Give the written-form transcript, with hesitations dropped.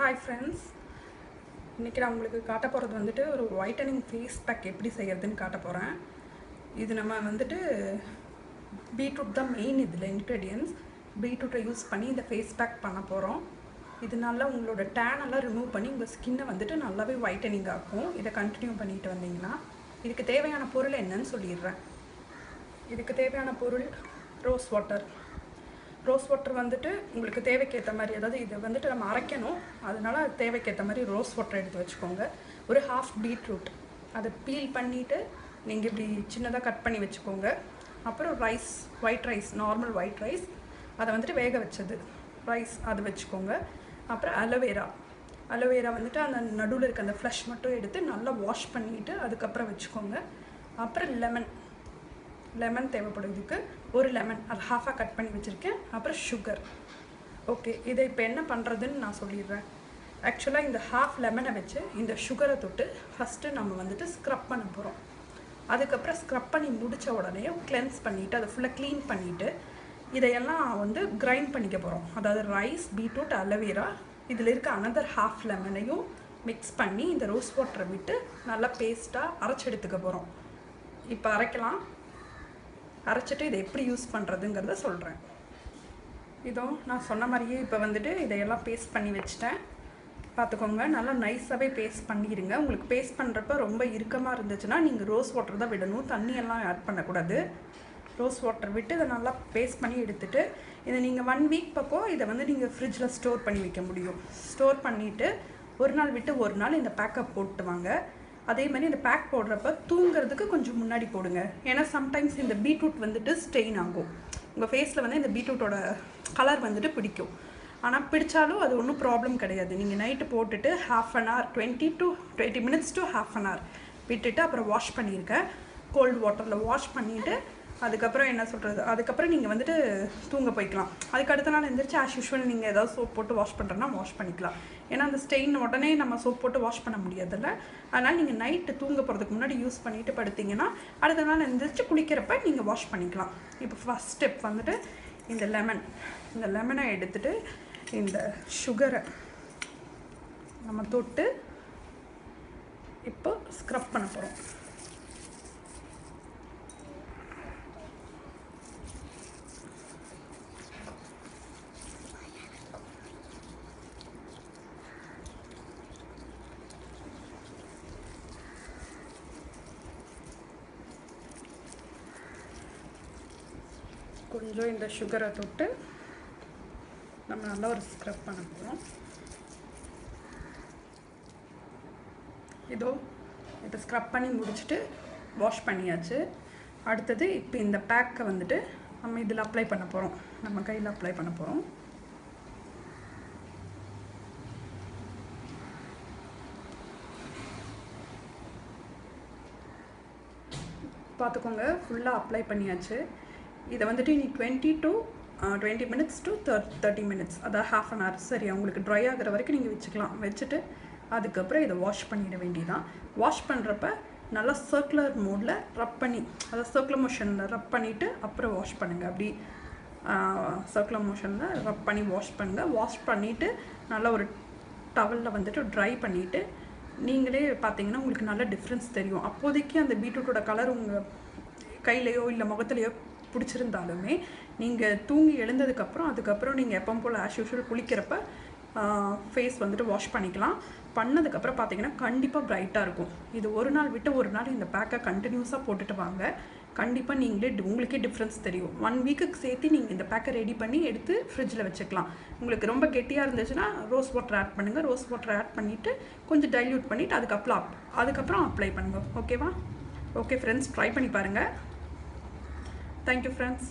Hi friends, இன்னைக்கு நான் உங்களுக்கு காட்ட போகிறது வந்துட்டு ஒரு ஒயிட்டனிங் ஃபேஸ் பேக் எப்படி செய்யறதுன்னு காட்ட போகிறேன். இது நம்ம வந்துட்டு பீட்ரூட் தான் மெயின் இதில் இன்க்ரீடியன்ஸ். பீட்ரூட்டை யூஸ் பண்ணி இந்த ஃபேஸ் பேக் பண்ண போகிறோம். இதனால உங்களோட டேன் எல்லாம் ரிமூவ் பண்ணி உங்கள் ஸ்கின்னை வந்துட்டு நல்லாவே ஒயிட்டனிங் ஆகும். இதை கண்டினியூ பண்ணிட்டு வந்தீங்கன்னா இதுக்கு தேவையான பொருள் என்னன்னு சொல்லிடுறேன். இதுக்கு தேவையான பொருள் ரோஸ் வாட்டர் வந்துட்டு உங்களுக்கு தேவைக்கேற்ற மாதிரி, அதாவது இதை வந்துட்டு நம்ம அரைக்கணும், அதனால தேவைக்கேற்ற மாதிரி ரோஸ் வாட்டர் எடுத்து வச்சுக்கோங்க. ஒரு ஹாஃப் பீட்ரூட் அதை பீல் பண்ணிவிட்டு நீங்கள் இப்படி சின்னதாக கட் பண்ணி வச்சுக்கோங்க. அப்புறம் rice, white rice, normal white rice, அதை வந்துட்டு வேக வச்சது ரைஸ் அதை வச்சுக்கோங்க. அப்புறம் அலோவேரா வந்துட்டு அந்த நடுவில் இருக்க அந்த ஃப்ளஷ் மட்டும் எடுத்து நல்லா வாஷ் பண்ணிவிட்டு அதுக்கப்புறம் வச்சுக்கோங்க. அப்புறம் லெமன் தேவைப்படும். இதுக்கு ஒரு லெமன் அது ஹாஃபாக கட் பண்ணி வச்சுருக்கேன். அப்புறம் சுகர். ஓகே, இதை இப்போ என்ன பண்ணுறதுன்னு நான் சொல்லிடுறேன். ஆக்சுவலாக இந்த ஹாஃப் லெமனை வச்சு இந்த சுகரை தொட்டு ஃபஸ்ட்டு நம்ம வந்துட்டு ஸ்க்ரப் பண்ண போகிறோம். அதுக்கப்புறம் ஸ்க்ரப் பண்ணி முடித்த உடனே கிளென்ஸ் பண்ணிவிட்டு அதை ஃபுல்லாக க்ளீன் பண்ணிவிட்டு இதையெல்லாம் வந்து கிரைண்ட் பண்ணிக்க போகிறோம். அதாவது ரைஸ், பீட்ரூட், அலோவேரா, இதில் இருக்க அனதர் ஹாஃப் லெமனையும் மிக்ஸ் பண்ணி இந்த ரோஸ் வாட்டரை விட்டு நல்லா பேஸ்ட்டாக அரைச்சி எடுத்துக்க போகிறோம். இப்போ அரைச்சிட்டு இதை எப்படி யூஸ் பண்ணுறதுங்கிறத சொல்கிறேன். இதோ நான் சொன்ன மாதிரியே இப்போ வந்துட்டு இதையெல்லாம் பேஸ்ட் பண்ணி வச்சுட்டேன். பார்த்துக்கோங்க, நல்லா நைஸாகவே பேஸ்ட் பண்ணிடுங்க. உங்களுக்கு பேஸ்ட் பண்ணுறப்ப ரொம்ப இறுக்கமாக இருந்துச்சுன்னா நீங்கள் ரோஸ் வாட்டர் தான் விடணும், தண்ணியெல்லாம் ஆட் பண்ணக்கூடாது. ரோஸ் வாட்டர் விட்டு இதை நல்லா பேஸ்ட் பண்ணி எடுத்துகிட்டு இதை நீங்கள் 1 வீக் பக்கம் இதை வந்து நீங்கள் ஃப்ரிட்ஜில் ஸ்டோர் பண்ணி வைக்க முடியும். ஸ்டோர் பண்ணிவிட்டு ஒரு நாள் விட்டு ஒரு நாள் இந்த பேக்கப் போட்டு வாங்க. அதே மாதிரி இந்த பேக் போடுறப்ப தூங்குறதுக்கு கொஞ்சம் முன்னாடி போடுங்க. ஏன்னா சம்டைம்ஸ் இந்த பீட்ரூட் வந்துட்டு ஸ்டெயின் ஆகும். உங்கள் ஃபேஸில் வந்து இந்த பீட்ரூட்டோட கலர் வந்துட்டு பிடிக்கும். ஆனால் பிடிச்சாலும் அது ஒன்றும் ப்ராப்ளம் கிடையாது. நீங்கள் நைட்டு போட்டுட்டு ½ an hour, 20 minutes to ½ an hour விட்டுட்டு அப்புறம் வாஷ் பண்ணியிருக்கேன். கோல்டு வாட்டரில் வாஷ் பண்ணிவிட்டு அதுக்கப்புறம் என்ன சொல்கிறது, அதுக்கப்புறம் நீங்கள் வந்துட்டு தூங்க போய்க்கலாம். அதுக்கு அடுத்த நாள் எழுந்திரிச்சு ஆஸ் யூஷுவல் நீங்கள் ஏதாவது சோப் போட்டு வாஷ் பண்ணுறேன்னா வாஷ் பண்ணிக்கலாம். ஏன்னா அந்த ஸ்டெயின் உடனே நம்ம சோப் போட்டு வாஷ் பண்ண முடியாதுல்ல. அதனால் நீங்கள் நைட்டு தூங்க போகிறதுக்கு முன்னாடி யூஸ் பண்ணிவிட்டு படுத்திங்கன்னா அடுத்த நாள் எழுந்திரிச்சு குளிக்கிறப்ப நீங்கள் வாஷ் பண்ணிக்கலாம். இப்போ ஃபஸ்ட் ஸ்டெப் வந்துட்டு இந்த லெமனை எடுத்துகிட்டு இந்த சுகரை நம்ம தொட்டு இப்போ ஸ்க்ரப் பண்ண போகிறோம். கொஞ்சம் இந்த சுகரை தொட்டு நம்ம நல்லா ஒரு ஸ்க்ரப் பண்ண போகிறோம். இப்போ ஸ்க்ரப் பண்ணி முடிச்சுட்டு வாஷ் பண்ணியாச்சு. அடுத்தது இப்போ இந்த பேக்கை வந்துட்டு நம்ம இதில் அப்ளை பண்ண போகிறோம். நம்ம கையில் அப்ளை பண்ண போகிறோம். பார்த்துக்கோங்க, ஃபுல்லாக அப்ளை பண்ணியாச்சு. இதை வந்துட்டு இனி 20 minutes to 30 minutes, அதாவது ½ an hour சரி உங்களுக்கு ட்ரை ஆகிற வரைக்கும் நீங்கள் வச்சுக்கலாம். வச்சுட்டு அதுக்கப்புறம் இதை வாஷ் பண்ணிட வேண்டியதான். வாஷ் பண்ணுறப்ப நல்லா சர்க்குலர் மோடில் ரப் பண்ணி, அதாவது சர்க்குலர் மோஷனில் ரப் பண்ணிவிட்டு அப்புறம் வாஷ் பண்ணுங்கள். அப்படி சர்க்குலர் மோஷனில் ரப் பண்ணி வாஷ் பண்ணுங்கள். வாஷ் பண்ணிவிட்டு நல்லா ஒரு டவலில் வந்துட்டு ட்ரை பண்ணிவிட்டு நீங்களே பார்த்தீங்கன்னா உங்களுக்கு நல்ல டிஃப்ரென்ஸ் தெரியும். அப்போதைக்கு அந்த பீட்ரூட்டோட கலர் உங்கள் கையிலையோ இல்லை முகத்துலையோ பிடிச்சிருந்தாலுமே நீங்கள் தூங்கி எழுந்ததுக்கப்புறம் அதுக்கப்புறம் நீங்கள் எப்போ போல் ஆஸ் யூஷுவல் குளிக்கிறப்ப ஃபேஸ் வந்துட்டு வாஷ் பண்ணிக்கலாம். பண்ணதுக்கப்புறம் பார்த்தீங்கன்னா கண்டிப்பாக ப்ரைட்டாக இருக்கும். இது ஒரு நாள் விட்டு ஒரு நாள் இந்த பேக்கை கண்டினியூஸாக போட்டுட்டு வாங்க. கண்டிப்பாக உங்களுக்கே டிஃப்ரென்ஸ் தெரியும். 1 வீக்குக்கு சேர்த்து நீங்கள் இந்த பேக்கை ரெடி பண்ணி எடுத்து ஃப்ரிட்ஜில் வச்சுக்கலாம். உங்களுக்கு ரொம்ப கெட்டியாக இருந்துச்சுன்னா ரோஸ் வாட்டர் ஆட் பண்ணுங்கள். ரோஸ் வாட்டர் ஆட் பண்ணிவிட்டு கொஞ்சம் டைல்யூட் பண்ணிவிட்டு அதுக்கப்புறம் அப்ளை பண்ணுங்கள். ஓகேவா? ஓகே ஃப்ரெண்ட்ஸ், ட்ரை பண்ணி பாருங்கள். Thank you friends.